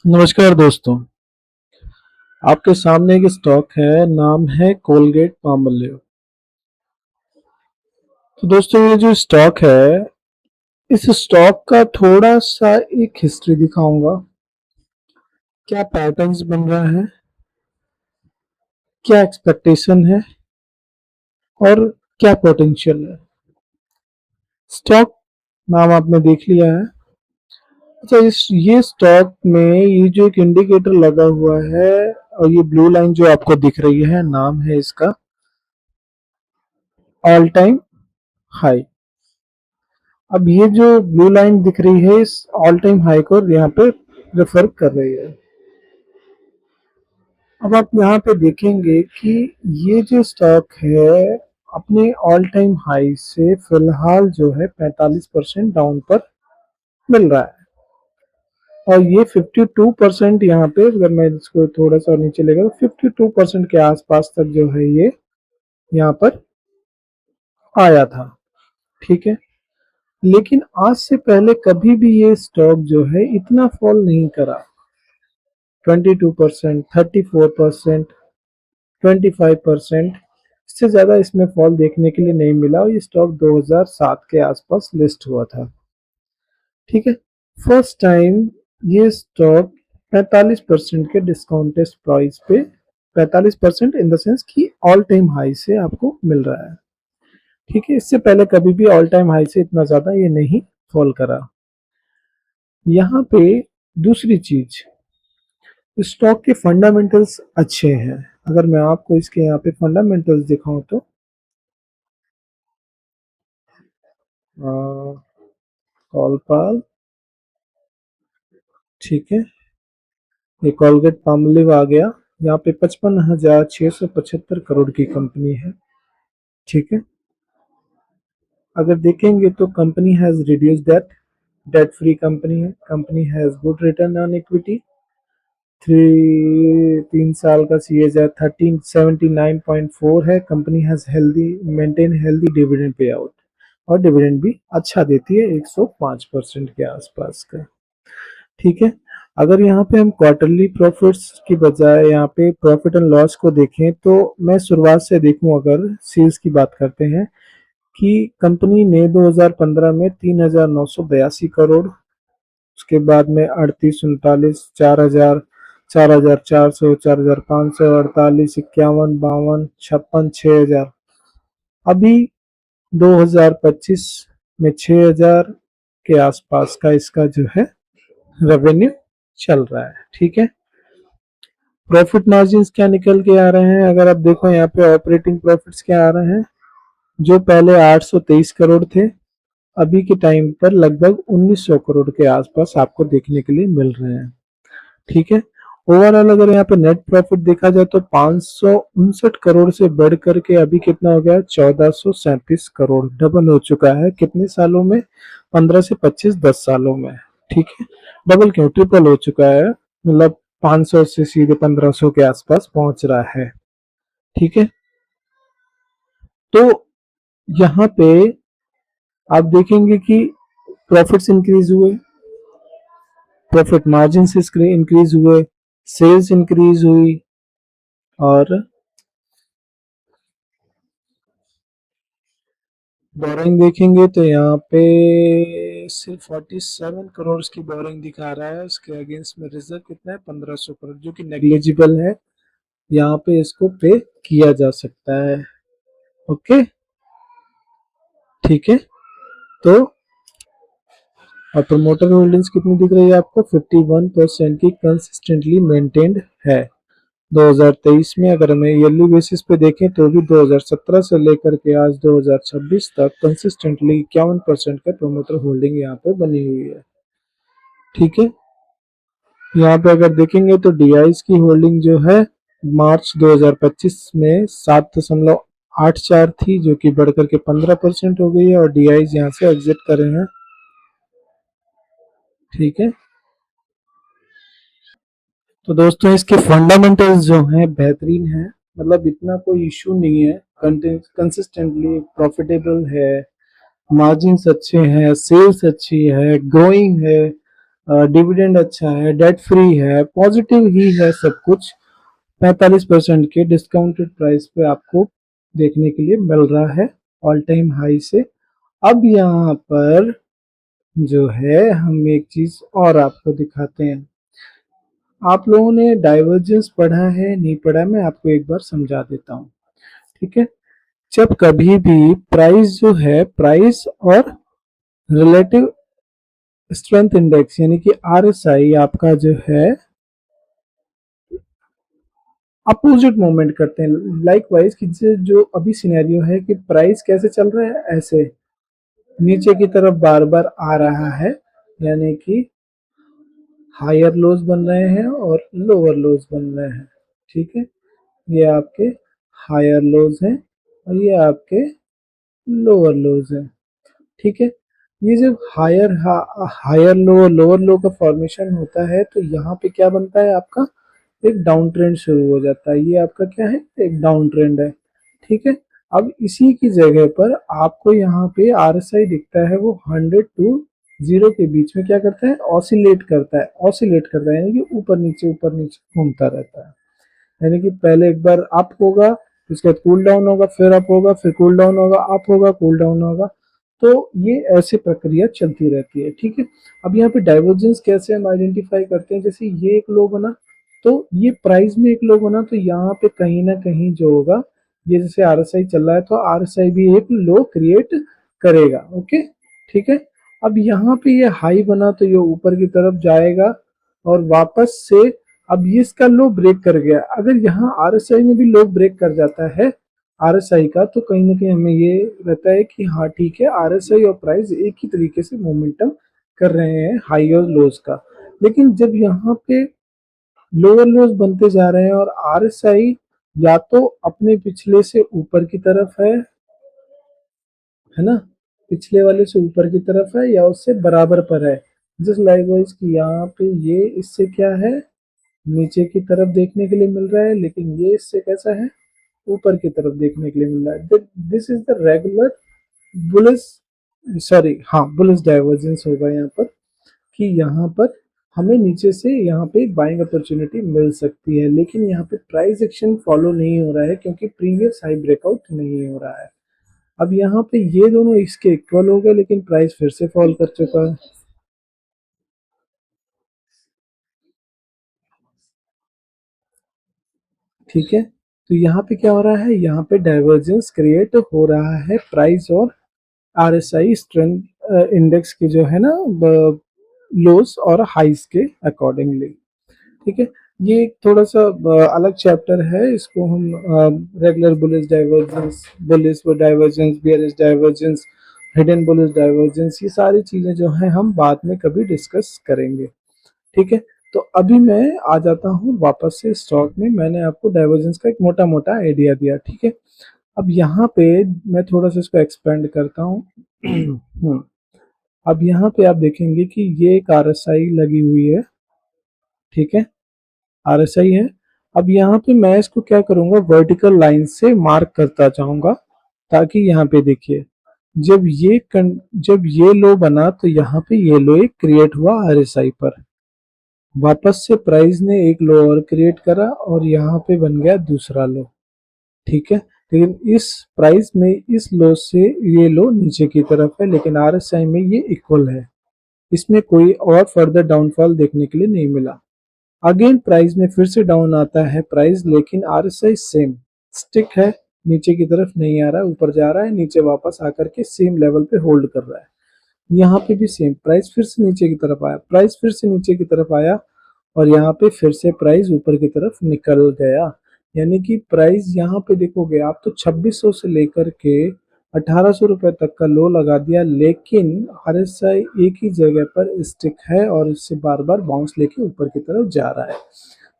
नमस्कार दोस्तों। आपके सामने एक स्टॉक है, नाम है कोलगेट पामोलिव। तो दोस्तों ये जो स्टॉक है, इस स्टॉक का थोड़ा सा एक हिस्ट्री दिखाऊंगा। क्या पैटर्न्स बन रहा है, क्या एक्सपेक्टेशन है और क्या पोटेंशियल है। स्टॉक नाम आपने देख लिया है। अच्छा, इस ये स्टॉक में ये जो एक इंडिकेटर लगा हुआ है और ये ब्लू लाइन जो आपको दिख रही है, नाम है इसका ऑल टाइम हाई। अब ये जो ब्लू लाइन दिख रही है, इस ऑल टाइम हाई को यहाँ पे रेफर कर रही है। अब आप यहाँ पे देखेंगे कि ये जो स्टॉक है अपने ऑल टाइम हाई से फिलहाल जो है 45% डाउन पर मिल रहा है। और ये 52% यहाँ पे, अगर मैं इसको थोड़ा सा नीचे लेगा तो 52% के आसपास तक जो है ये यहाँ पर आया था। ठीक है, लेकिन आज से पहले कभी भी ये स्टॉक जो है इतना फॉल नहीं करा। 22%, 34%, 25%, इससे ज़्यादा इसमें फॉल देखने के लिए नहीं मिला और ये स्टॉक 2007 के आसपास लिस्ट हुआ था। ठीक है, फर्स्ट टाइम ये स्टॉक 45% के डिस्काउंटेड प्राइस पे, 45% इन द सेंस कि ऑल टाइम हाई से आपको मिल रहा है। ठीक है, इससे पहले कभी भी ऑल टाइम हाई से इतना ज़्यादा ये नहीं फॉल करा। यहाँ पे दूसरी चीज, स्टॉक के फंडामेंटल्स अच्छे हैं। अगर मैं आपको इसके यहाँ पे फंडामेंटल्स दिखाऊं तो कॉलपाल, ठीक है, ये कोलगेट पामोलिव आ गया। यहाँ पे 55,675 करोड़ की कंपनी है। ठीक है, अगर देखेंगे तो company has reduce debt, debt free company है। Company has good return on equity, 3 साल का CAGR 1379.4 है। Company has healthy maintain healthy dividend pay out और डिविडेंड भी अच्छा देती है, 105% के आसपास का। ठीक है, अगर यहाँ पे हम क्वार्टरली प्रॉफिट्स की बजाय यहाँ पे प्रॉफिट एंड लॉस को देखें तो मैं शुरुआत से देखूं, अगर सेल्स की बात करते हैं कि कंपनी ने 2015 में 3,982 करोड़, उसके बाद में 38, 39, 4,000, 4,400, 4,500, 48, 51, 52, 56, 6,000, अभी 2025 में 6,000 के आसपास का इसका जो है रेवेन्यू चल रहा है। ठीक है, प्रॉफिट मार्जिन क्या निकल के आ रहे हैं, अगर आप देखो यहाँ पे ऑपरेटिंग प्रॉफिट्स क्या आ रहे हैं, जो पहले 823 करोड़ थे, अभी के टाइम पर लगभग 1900 करोड़ के आसपास आपको देखने के लिए मिल रहे हैं। ठीक है, ओवरऑल अगर यहाँ पे नेट प्रॉफिट देखा जाए तो 559 करोड़ से बढ़ करके अभी कितना हो गया, 1437 करोड़, डबल हो चुका है कितने सालों में, 15 से 25, 10 सालों में। ठीक है, डबल क्यों, ट्रिपल हो चुका है, मतलब 500 से सीधे 1500 के आसपास पहुंच रहा है। ठीक है, तो यहाँ पे आप देखेंगे कि प्रॉफिट्स इंक्रीज हुए, प्रॉफिट मार्जिन इंक्रीज हुए, सेल्स इंक्रीज हुई, और बोरिंग देखेंगे तो यहाँ पे सिर्फ 47 करोड़ की बोरिंग दिखा रहा है। उसके अगेंस्ट में रिजर्व कितना है, 1500 करोड़, जो कि नेग्लिजिबल है। यहाँ पे इसको पे किया जा सकता है। ओके, ठीक है, तो और प्रमोटर होल्डिंग्स कितनी दिख रही है आपको, 51% की कंसिस्टेंटली मेंटेन्ड है। 2023 में अगर हमें ईयरली बेसिस पे देखें तो भी 2017 से लेकर के आज 2026 तक कंसिस्टेंटली 51% का प्रमोटर होल्डिंग यहाँ पे बनी हुई है। ठीक है, यहाँ पे अगर देखेंगे तो डीआईज की होल्डिंग जो है मार्च 2025 में 7.84 थी, जो कि बढ़कर के 15% हो गई है, और डीआईज यहाँ से एग्जिट करे हैं। ठीक है, तो दोस्तों इसके फंडामेंटल्स जो हैं बेहतरीन है, मतलब इतना कोई इशू नहीं है, कंसिस्टेंटली प्रॉफिटेबल है, मार्जिन्स अच्छे हैं, सेल्स अच्छी है, ग्रोइंग है, डिविडेंड अच्छा है, डेट फ्री है, पॉजिटिव ही है सब कुछ। 45% के डिस्काउंटेड प्राइस पे आपको देखने के लिए मिल रहा है ऑल टाइम हाई से। अब यहाँ पर जो है हम एक चीज और आपको दिखाते हैं। आप लोगों ने डाइवर्जेंस पढ़ा है नहीं पढ़ा, मैं आपको एक बार समझा देता हूँ। ठीक है, जब कभी भी प्राइस जो है, प्राइस और रिलेटिव स्ट्रेंथ इंडेक्स यानी कि आरएसआई आपका जो है अपोजिट मूवमेंट करते हैं। लाइक वाइज कि जो अभी सिनेरियो है कि प्राइस कैसे चल रहा है, ऐसे नीचे की तरफ बार बार आ रहा है, यानी कि हायर लोज बन रहे हैं और लोअर लोज बन रहे हैं। ठीक है, ये आपके हायर लोज हैं और ये आपके लोअर लोज हैं। ठीक है, ये जब हायर लो लोअर लो का फॉर्मेशन होता है तो यहाँ पे क्या बनता है आपका, एक डाउन ट्रेंड शुरू हो जाता है। ये आपका क्या है, एक डाउन ट्रेंड है। ठीक है, अब इसी की जगह पर आपको यहाँ पे आरएसआई दिखता है, वो 100 टू 0 के बीच में क्या करता है, ऑसिलेट करता है। ऑसिलेट करता है यानी कि ऊपर नीचे घूमता रहता है। यानी कि पहले एक बार अप होगा, उसके बाद कूल डाउन होगा, फिर अप होगा, फिर कूल डाउन होगा, अप होगा, कूल डाउन होगा। तो ये ऐसे प्रक्रिया चलती रहती है। ठीक है, अब यहाँ पे डाइवर्जेंस कैसे हम आइडेंटिफाई करते हैं, जैसे ये एक लो बना तो ये प्राइस में एक लो बना, तो यहाँ पे कहीं ना कहीं जो होगा, ये जैसे आरएसआई चल रहा है तो आरएसआई भी एक लो क्रिएट करेगा। ओके, ठीक है, अब यहाँ पे ये हाई बना तो ये ऊपर की तरफ जाएगा और वापस से अब ये इसका लो ब्रेक कर गया। अगर यहाँ आरएसआई में भी लो ब्रेक कर जाता है आरएसआई का, तो कहीं ना कहीं हमें ये रहता है कि हाँ ठीक है, आरएसआई और प्राइस एक ही तरीके से मोमेंटम कर रहे हैं हाई और लोज का। लेकिन जब यहाँ पे लोअर लोज बनते जा रहे हैं और आरएसआई या तो अपने पिछले से ऊपर की तरफ है ना, पिछले वाले से ऊपर की तरफ है या उससे बराबर पर है। जस्ट लाइक वाइज कि यहाँ पे ये इससे क्या है, नीचे की तरफ देखने के लिए मिल रहा है, लेकिन ये इससे कैसा है, ऊपर की तरफ देखने के लिए मिल रहा है। This is the regular bullish, sorry हाँ बुलिश डाइवर्जेंस होगा यहाँ पर, कि यहाँ पर हमें नीचे से यहाँ पे बाइंग अपॉर्चुनिटी मिल सकती है, लेकिन यहाँ पे प्राइस एक्शन फॉलो नहीं हो रहा है क्योंकि प्रीवियस हाई ब्रेकआउट नहीं हो रहा है। अब यहाँ पे ये दोनों इसके इक्वल हो गए, लेकिन प्राइस फिर से फॉल कर चुका है। ठीक है, तो यहाँ पे क्या हो रहा है, यहाँ पे डाइवर्जेंस क्रिएट हो रहा है प्राइस और आरएसआई स्ट्रेंथ इंडेक्स के जो है ना लोस और हाइस के अकॉर्डिंगली। ठीक है, ये एक थोड़ा सा अलग चैप्टर है, इसको हम regular bullish divergence, bullish divergence, bearish divergence, hidden bullish divergence, ये सारी चीजें जो हैं हम बाद में कभी डिस्कस करेंगे। ठीक है, तो अभी मैं आ जाता हूँ वापस से स्टॉक में। मैंने आपको डाइवर्जेंस का एक मोटा मोटा आइडिया दिया। ठीक है, अब यहाँ पे मैं थोड़ा सा इसको एक्सपेंड करता हूँ। अब यहाँ पे आप देखेंगे कि ये एक आरएसआई लगी हुई है। ठीक है, आरएसआई है। अब यहाँ पे मैं इसको क्या करूंगा, वर्टिकल लाइन से मार्क करता जाऊंगा, ताकि यहाँ पे देखिए जब ये लो बना तो यहाँ पे ये लो एक क्रिएट हुआ आरएसआई पर। वापस से प्राइस ने एक लो और क्रिएट करा और यहाँ पे बन गया दूसरा लो। ठीक है, लेकिन इस प्राइस में इस लो से ये लो नीचे की तरफ है, लेकिन आरएसआई में ये इक्वल है, इसमें कोई और फर्दर डाउनफॉल देखने के लिए नहीं मिला। अगेन प्राइस में फिर से डाउन आता है प्राइस, लेकिन आरएसआई सेम स्टिक है, नीचे की तरफ नहीं आ रहा है, ऊपर जा रहा है, नीचे वापस आकर के सेम लेवल पे होल्ड कर रहा है। यहाँ पे भी सेम, प्राइस फिर से नीचे की तरफ आया, प्राइस फिर से नीचे की तरफ आया और यहाँ पे फिर से प्राइस ऊपर की तरफ निकल गया। यानी कि प्राइस यहाँ पे देखोगे आप तो 2600 से लेकर के 1800 रुपए तक का लो लगा दिया, लेकिन आरएसआई एक ही जगह पर स्टिक है और इससे बार बार बाउंस लेके ऊपर की तरफ जा रहा है।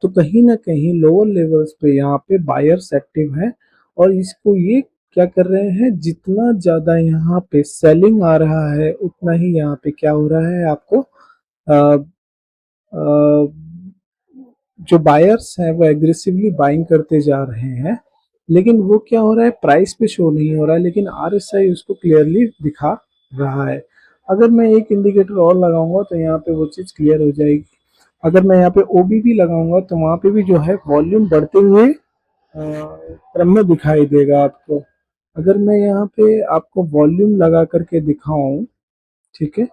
तो कहीं ना कहीं लोअर लेवल्स पे यहाँ पे बायर्स एक्टिव है और इसको ये क्या कर रहे हैं, जितना ज्यादा यहाँ पे सेलिंग आ रहा है उतना ही यहाँ पे क्या हो रहा है आपको, जो बायर्स हैं वो एग्रेसिवली बाइंग करते जा रहे हैं। लेकिन वो क्या हो रहा है, प्राइस पे शो नहीं हो रहा है, लेकिन आरएसआई उसको क्लियरली दिखा रहा है। अगर मैं एक इंडिकेटर और लगाऊंगा तो यहाँ पे वो चीज़ क्लियर हो जाएगी। अगर मैं यहाँ पे ओबीबी लगाऊंगा तो वहाँ पे भी जो है वॉल्यूम बढ़ते हुए क्रम में दिखाई देगा आपको। अगर मैं यहाँ पे आपको वॉल्यूम लगा करके दिखाऊं, ठीक है,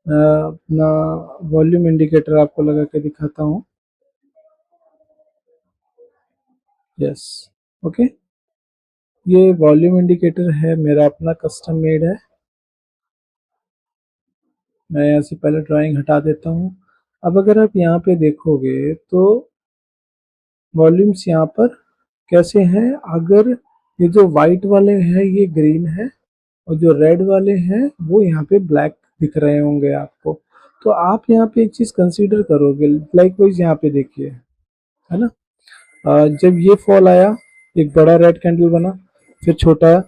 अपना वॉल्यूम इंडिकेटर आपको लगा के दिखाता हूँ। यस, ओके, ये वॉल्यूम इंडिकेटर है मेरा अपना, कस्टम मेड है। मैं यहाँ से पहले ड्राइंग हटा देता हूँ। अब अगर आप यहाँ पे देखोगे तो वॉल्यूम्स यहाँ पर कैसे हैं, अगर ये जो वाइट वाले हैं ये ग्रीन है और जो रेड वाले हैं वो यहाँ पे ब्लैक दिख रहे होंगे आपको। तो आप यहाँ पे एक चीज़ कंसीडर करोगे, लाइक वाइज यहाँ पे देखिए, है ना, जब ये फॉल आया एक बड़ा रेड कैंडल बना, फिर छोटा,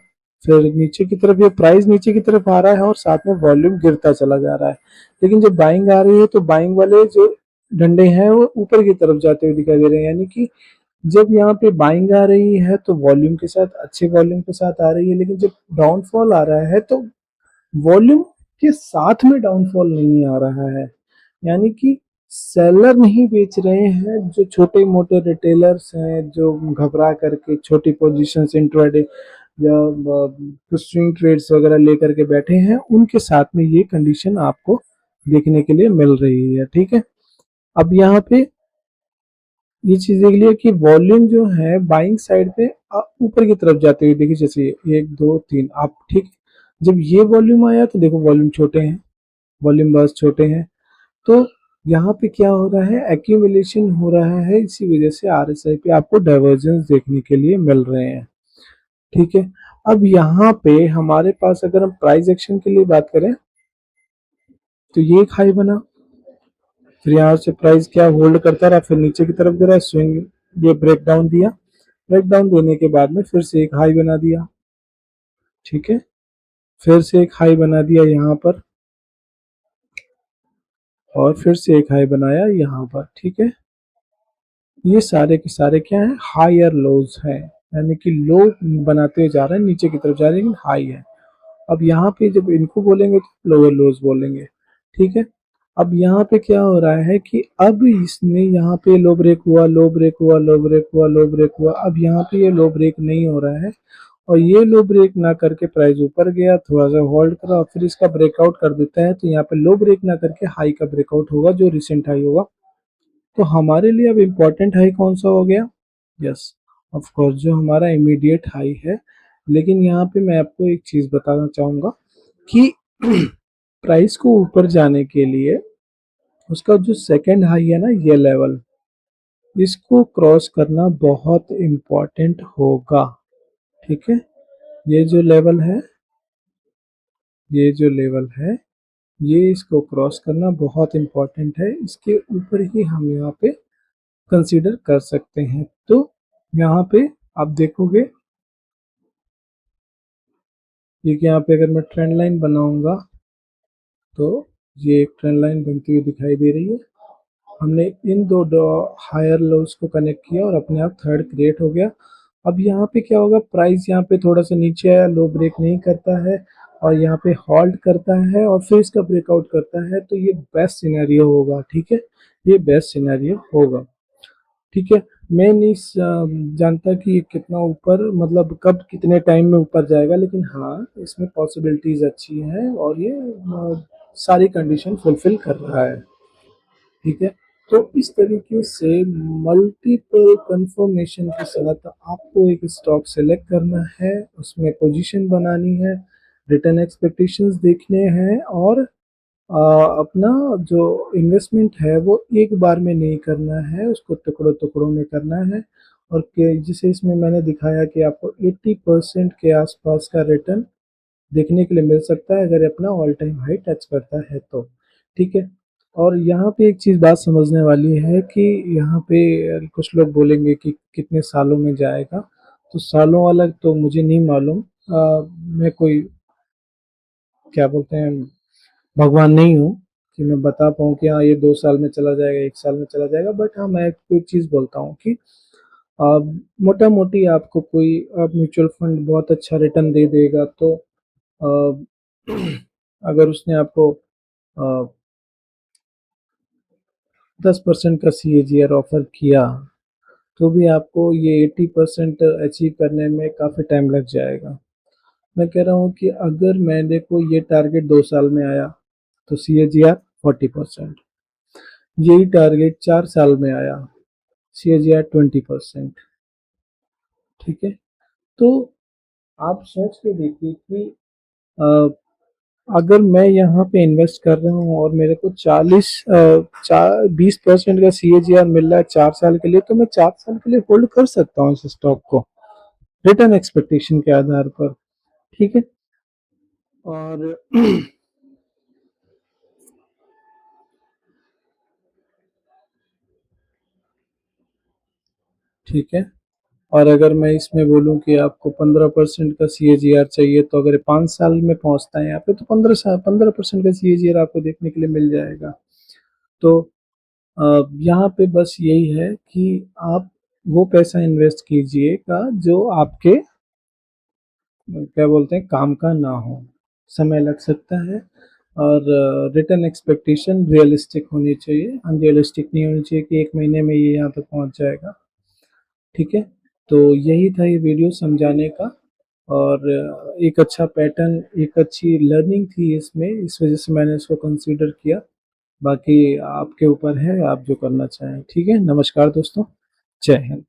फिर नीचे की तरफ ये प्राइस नीचे की तरफ आ रहा है और साथ में वॉल्यूम गिरता चला जा रहा है। लेकिन जब बाइंग आ रही है तो बाइंग वाले जो डंडे हैं वो ऊपर की तरफ जाते हुए दिखाई दे रहे हैं, यानी कि जब यहाँ पे बाइंग आ रही है तो वॉल्यूम के साथ, अच्छे वॉल्यूम के साथ आ रही है, लेकिन जब डाउनफॉल आ रहा है तो वॉल्यूम के साथ में डाउनफॉल नहीं आ रहा है। यानी कि सेलर नहीं बेच रहे हैं, जो छोटे मोटे रिटेलर्स हैं जो घबरा करके छोटी पोजीशन इंट्राडे या स्विंग ट्रेड्स वगैरह लेकर के बैठे हैं, उनके साथ में ये कंडीशन आपको देखने के लिए मिल रही है। ठीक है, अब यहाँ पे ये चीज देख लिया कि वॉल्यूम जो है बाइंग साइड पे ऊपर की तरफ जाते हुए देखिए, जैसे एक दो तीन आप, ठीक, जब ये वॉल्यूम आया तो देखो वॉल्यूम छोटे हैं, वॉल्यूम बस छोटे हैं, तो यहाँ पे क्या हो रहा है, एक्यूमुलेशन हो रहा है, इसी वजह से आरएसआई पे आपको डाइवर्जेंस देखने के लिए मिल रहे हैं। ठीक है, अब यहाँ पे हमारे पास अगर हम प्राइस एक्शन के लिए बात करें तो ये एक हाई बना, फिर यहाँ से प्राइस क्या होल्ड करता रहा, फिर नीचे की तरफ गिरा, स्विंग, ये ब्रेक डाउन दिया, ब्रेक डाउन देने के बाद में फिर से एक हाई बना दिया। ठीक है, फिर से एक हाई बना दिया यहाँ पर और फिर से एक हाई बनाया यहाँ पर। ठीक है, ये सारे के सारे क्या है, हायर लोज है, यानी कि लो बनाते जा रहे हैं, नीचे की तरफ जा रहे हैं लेकिन हाई है। अब यहाँ पे जब इनको बोलेंगे तो लोअर लोज बोलेंगे। ठीक है, अब यहाँ पे क्या हो रहा है कि अब इसने यहाँ पे लो ब्रेक हुआ, लो ब्रेक हुआ, लो ब्रेक हुआ, लो ब्रेक हुआ, अब यहाँ पे ये लो ब्रेक नहीं हो रहा है और ये लो ब्रेक ना करके प्राइस ऊपर गया, थोड़ा सा होल्ड करा और फिर इसका ब्रेकआउट कर देता है, तो यहाँ पे लो ब्रेक ना करके हाई का ब्रेकआउट होगा, जो रिसेंट हाई होगा। तो हमारे लिए अब इम्पोर्टेंट हाई कौन सा हो गया, यस, ऑफ कोर्स जो हमारा इमीडिएट हाई है। लेकिन यहाँ पे मैं आपको एक चीज बताना चाहूंगा कि प्राइस को ऊपर जाने के लिए उसका जो सेकंड हाई है ना, ये लेवल, इसको क्रॉस करना बहुत इम्पोर्टेंट होगा। ठीक है, ये जो लेवल है, ये जो लेवल है, ये इसको क्रॉस करना बहुत इम्पोर्टेंट है, इसके ऊपर ही हम यहाँ पे कंसीडर कर सकते हैं। तो यहाँ पे आप देखोगे ये कि यहाँ पे अगर मैं ट्रेंड लाइन बनाऊंगा तो ये एक ट्रेंड लाइन बनती हुई दिखाई दे रही है। हमने इन दो हायर लोज को कनेक्ट किया और अपने आप थर्ड क्रिएट हो गया। अब यहाँ पे क्या होगा, प्राइस यहाँ पे थोड़ा सा नीचे आया, लो ब्रेक नहीं करता है और यहाँ पे हॉल्ट करता है और फिर इसका ब्रेकआउट करता है, तो ये बेस्ट सिनेरियो होगा। ठीक है, ये बेस्ट सिनेरियो होगा। ठीक है, मैं नहीं जानता कि ये कितना ऊपर, मतलब कब कितने टाइम में ऊपर जाएगा, लेकिन हाँ इसमें पॉसिबिलिटीज अच्छी हैं और ये सारी कंडीशन फुलफिल कर रहा है। ठीक है, तो इस तरीके से मल्टीपल कंफर्मेशन के साथ आपको एक स्टॉक सेलेक्ट करना है, उसमें पोजीशन बनानी है, रिटर्न एक्सपेक्टेशंस देखने हैं और अपना जो इन्वेस्टमेंट है वो एक बार में नहीं करना है, उसको टुकड़ों टुकड़ों में करना है। और जिसे इसमें मैंने दिखाया कि आपको 80% के आसपास का रिटर्न देखने के लिए मिल सकता है अगर अपना ऑल टाइम हाई टच करता है तो। ठीक है, और यहाँ पे एक चीज़ बात समझने वाली है कि यहाँ पे कुछ लोग बोलेंगे कि कितने सालों में जाएगा, तो सालों वाला तो मुझे नहीं मालूम, मैं कोई क्या बोलते हैं भगवान नहीं हूँ कि मैं बता पाऊँ कि हाँ ये 2 साल में चला जाएगा, 1 साल में चला जाएगा, बट हाँ मैं कोई चीज़ बोलता हूँ कि मोटा मोटी आपको कोई म्यूचुअल फंड बहुत अच्छा रिटर्न दे देगा तो अगर उसने आपको 10% का CAGR ऑफर किया तो भी आपको ये 80% अचीव करने में काफ़ी टाइम लग जाएगा। मैं कह रहा हूँ कि अगर मेरे को ये टारगेट 2 साल में आया तो CAGR 40%, यही टारगेट 4 साल में आया CAGR 20%। ठीक है, तो आप सोच के देखिए कि अ, अगर मैं यहाँ पे इन्वेस्ट कर रहा हूँ और मेरे को 20% का CAGR मिल रहा है 4 साल के लिए, तो मैं 4 साल के लिए होल्ड कर सकता हूँ इस स्टॉक को रिटर्न एक्सपेक्टेशन के आधार पर। ठीक है, और ठीक है, और अगर मैं इसमें बोलूँ कि आपको 15% का CAGR चाहिए, तो अगर 5 साल में पहुंचता है यहाँ पे तो 15% का CAGR आपको देखने के लिए मिल जाएगा। तो यहाँ पे बस यही है कि आप वो पैसा इन्वेस्ट कीजिएगा जो आपके क्या बोलते हैं काम का ना हो। समय लग सकता है, और रिटर्न एक्सपेक्टेशन रियलिस्टिक होनी चाहिए, अनरियलिस्टिक नहीं होनी चाहिए कि 1 महीने में ये यहाँ तक पहुँच जाएगा। ठीक है, तो यही था ये वीडियो समझाने का, और एक अच्छा पैटर्न, एक अच्छी लर्निंग थी इसमें, इस वजह से मैंने इसको कंसीडर किया। बाकी आपके ऊपर है, आप जो करना चाहें। ठीक है, नमस्कार दोस्तों, जय हिंद।